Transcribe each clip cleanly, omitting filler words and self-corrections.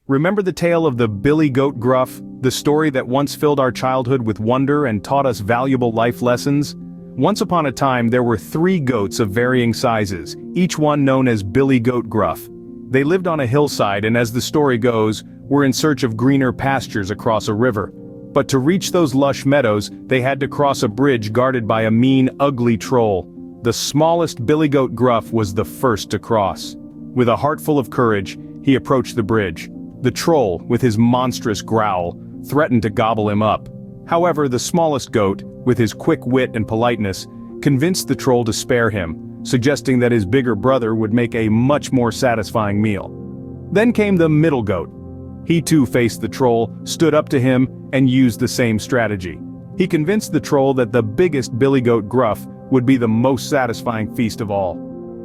Remember the tale of the billy goat Gruff, the story that once filled our childhood with wonder and taught us valuable life lessons? Once upon a time there were 3 goats of varying sizes, each one known as Billy Goat Gruff. They lived on a hillside and, as the story goes, were in search of greener pastures across a river. But to reach those lush meadows, they had to cross a bridge guarded by a mean, ugly troll. The smallest Billy Goat Gruff was the first to cross. With a heart full of courage, he approached the bridge. The troll, with his monstrous growl, threatened to gobble him up. However, the smallest goat, with his quick wit and politeness, convinced the troll to spare him, suggesting that his bigger brother would make a much more satisfying meal. Then came the middle goat. He too faced the troll, stood up to him, and used the same strategy. He convinced the troll that the biggest Billy Goat Gruff would be the most satisfying feast of all.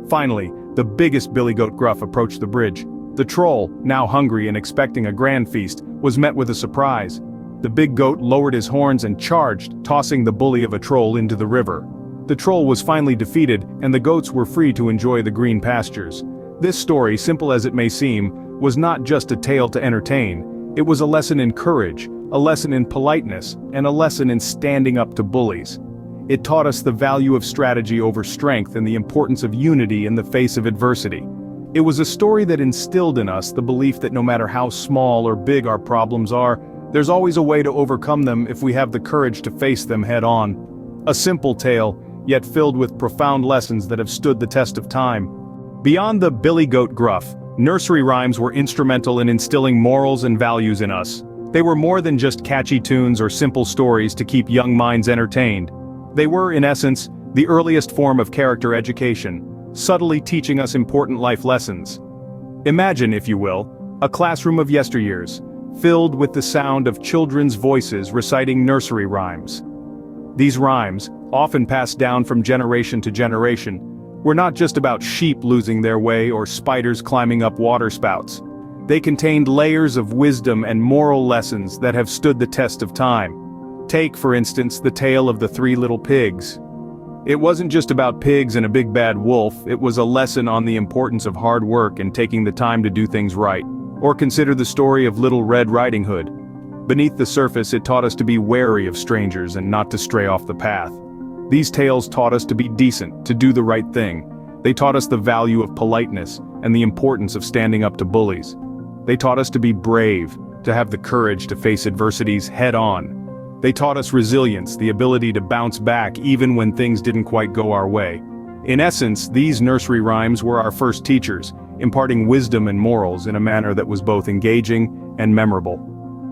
Finally, the biggest Billy Goat Gruff approached the bridge. The troll, now hungry and expecting a grand feast, was met with a surprise. The big goat lowered his horns and charged, tossing the bully of a troll into the river. The troll was finally defeated, and the goats were free to enjoy the green pastures. This story, simple as it may seem, was not just a tale to entertain. It was a lesson in courage, a lesson in politeness, and a lesson in standing up to bullies. It taught us the value of strategy over strength and the importance of unity in the face of adversity. It was a story that instilled in us the belief that no matter how small or big our problems are, there's always a way to overcome them if we have the courage to face them head-on. A simple tale, yet filled with profound lessons that have stood the test of time. Beyond the Billy Goat Gruff, nursery rhymes were instrumental in instilling morals and values in us. They were more than just catchy tunes or simple stories to keep young minds entertained. They were, in essence, the earliest form of character education, subtly teaching us important life lessons. Imagine, if you will, a classroom of yesteryears, filled with the sound of children's voices reciting nursery rhymes. These rhymes, often passed down from generation to generation, were not just about sheep losing their way or spiders climbing up water spouts. They contained layers of wisdom and moral lessons that have stood the test of time. Take, for instance, the tale of the 3 little pigs. It wasn't just about pigs and a big bad wolf, it was a lesson on the importance of hard work and taking the time to do things right. Or consider the story of Little Red Riding Hood. Beneath the surface, it taught us to be wary of strangers and not to stray off the path. These tales taught us to be decent, to do the right thing. They taught us the value of politeness and the importance of standing up to bullies. They taught us to be brave, to have the courage to face adversities head-on. They taught us resilience, the ability to bounce back even when things didn't quite go our way. In essence, these nursery rhymes were our first teachers, imparting wisdom and morals in a manner that was both engaging and memorable.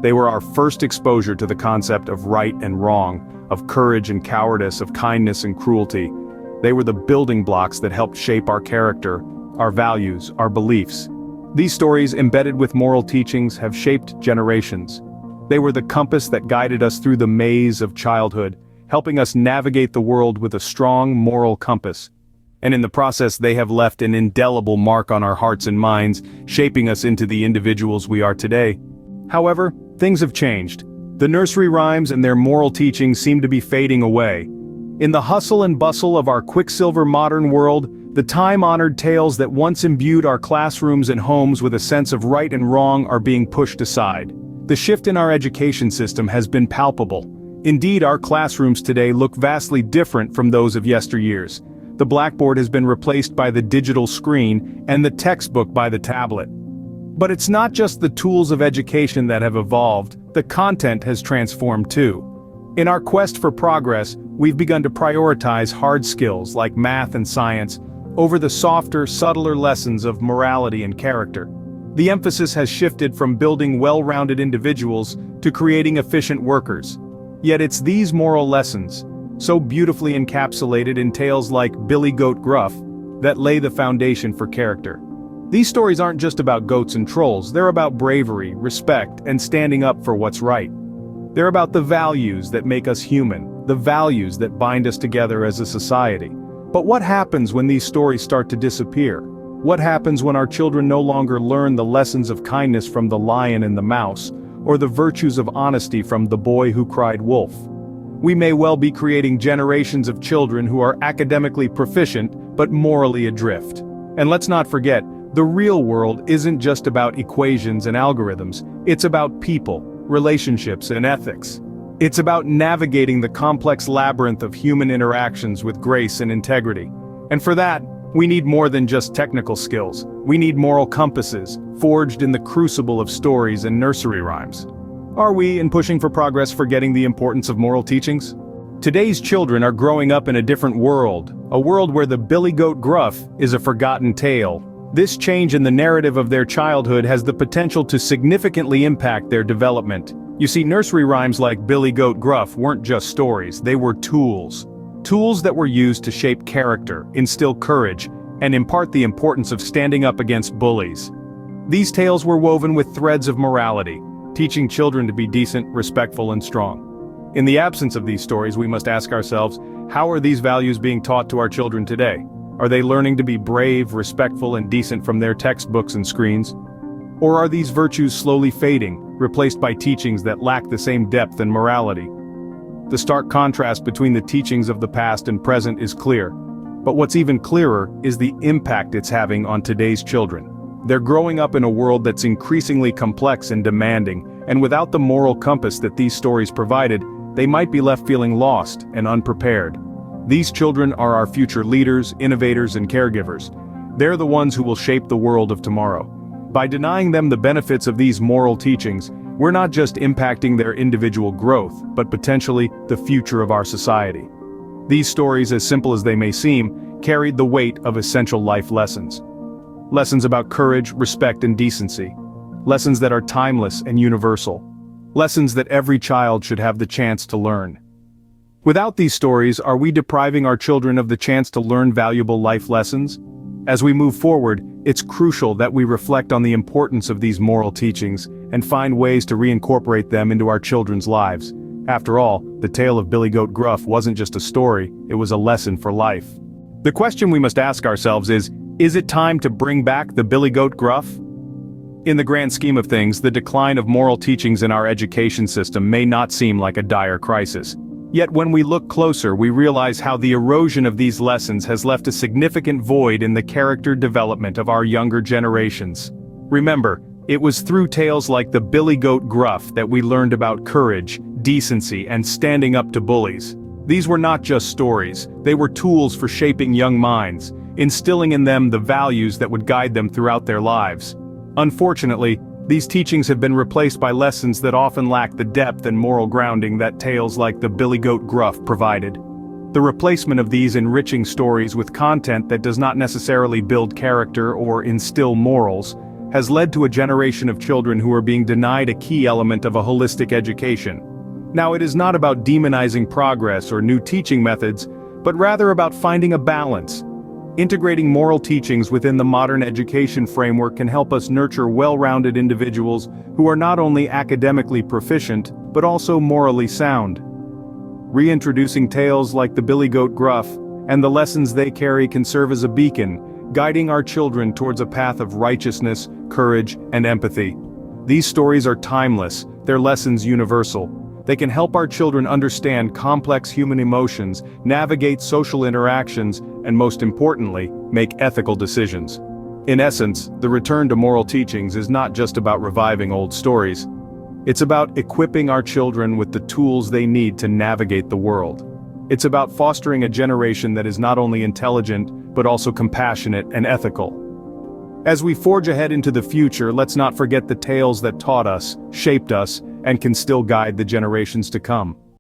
They were our first exposure to the concept of right and wrong, of courage and cowardice, of kindness and cruelty. They were the building blocks that helped shape our character, our values, our beliefs. These stories, embedded with moral teachings, have shaped generations. They were the compass that guided us through the maze of childhood, helping us navigate the world with a strong moral compass. And in the process, they have left an indelible mark on our hearts and minds, shaping us into the individuals we are today. However, things have changed. The nursery rhymes and their moral teachings seem to be fading away. In the hustle and bustle of our quicksilver modern world, the time-honored tales that once imbued our classrooms and homes with a sense of right and wrong are being pushed aside. The shift in our education system has been palpable. Indeed, our classrooms today look vastly different from those of yesteryears. The blackboard has been replaced by the digital screen and the textbook by the tablet. But it's not just the tools of education that have evolved, the content has transformed too. In our quest for progress, we've begun to prioritize hard skills like math and science over the softer, subtler lessons of morality and character. The emphasis has shifted from building well-rounded individuals to creating efficient workers. Yet it's these moral lessons, so beautifully encapsulated in tales like Billy Goat Gruff, that lay the foundation for character. These stories aren't just about goats and trolls, they're about bravery, respect, and standing up for what's right. They're about the values that make us human, the values that bind us together as a society. But what happens when these stories start to disappear? What happens when our children no longer learn the lessons of kindness from the lion and the mouse, or the virtues of honesty from the boy who cried wolf? We may well be creating generations of children who are academically proficient, but morally adrift. And let's not forget, The real world isn't just about equations and algorithms, it's about people, relationships, and ethics. It's about navigating the complex labyrinth of human interactions with grace and integrity. And for that, we need more than just technical skills. We need moral compasses, forged in the crucible of stories and nursery rhymes. Are we, in pushing for progress, forgetting the importance of moral teachings? Today's children are growing up in a different world, a world where the billy goat Gruff is a forgotten tale. This change in the narrative of their childhood has the potential to significantly impact their development. You see, nursery rhymes like Billy Goat Gruff weren't just stories, they were tools. Tools that were used to shape character, instill courage, and impart the importance of standing up against bullies. These tales were woven with threads of morality, teaching children to be decent, respectful, and strong. In the absence of these stories, we must ask ourselves, how are these values being taught to our children today? Are they learning to be brave, respectful, and decent from their textbooks and screens? Or are these virtues slowly fading, replaced by teachings that lack the same depth and morality? The stark contrast between the teachings of the past and present is clear. But what's even clearer is the impact it's having on today's children. They're growing up in a world that's increasingly complex and demanding, and without the moral compass that these stories provided, they might be left feeling lost and unprepared. These children are our future leaders, innovators, and caregivers. They're the ones who will shape the world of tomorrow. By denying them the benefits of these moral teachings, we're not just impacting their individual growth, but potentially the future of our society. These stories, as simple as they may seem, carried the weight of essential life lessons. Lessons about courage, respect, and decency. Lessons that are timeless and universal. Lessons that every child should have the chance to learn. Without these stories, are we depriving our children of the chance to learn valuable life lessons? As we move forward, it's crucial that we reflect on the importance of these moral teachings and find ways to reincorporate them into our children's lives. After all, the tale of Billy Goat Gruff wasn't just a story, it was a lesson for life. The question we must ask ourselves is it time to bring back the Billy Goat Gruff? In the grand scheme of things, the decline of moral teachings in our education system may not seem like a dire crisis. Yet when we look closer, we realize how the erosion of these lessons has left a significant void in the character development of our younger generations. Remember, it was through tales like the Billy Goat Gruff that we learned about courage, decency, and standing up to bullies. These were not just stories, they were tools for shaping young minds, instilling in them the values that would guide them throughout their lives. Unfortunately, these teachings have been replaced by lessons that often lack the depth and moral grounding that tales like the Billy Goat Gruff provided. The replacement of these enriching stories with content that does not necessarily build character or instill morals has led to a generation of children who are being denied a key element of a holistic education. Now, it is not about demonizing progress or new teaching methods, but rather about finding a balance. Integrating moral teachings within the modern education framework can help us nurture well-rounded individuals who are not only academically proficient, but also morally sound. Reintroducing tales like the Billy Goat Gruff and the lessons they carry can serve as a beacon, guiding our children towards a path of righteousness, courage, and empathy. These stories are timeless, their lessons universal. They can help our children understand complex human emotions, navigate social interactions, and most importantly, make ethical decisions. In essence, the return to moral teachings is not just about reviving old stories. It's about equipping our children with the tools they need to navigate the world. It's about fostering a generation that is not only intelligent, but also compassionate and ethical. As we forge ahead into the future, let's not forget the tales that taught us, shaped us, and can still guide the generations to come.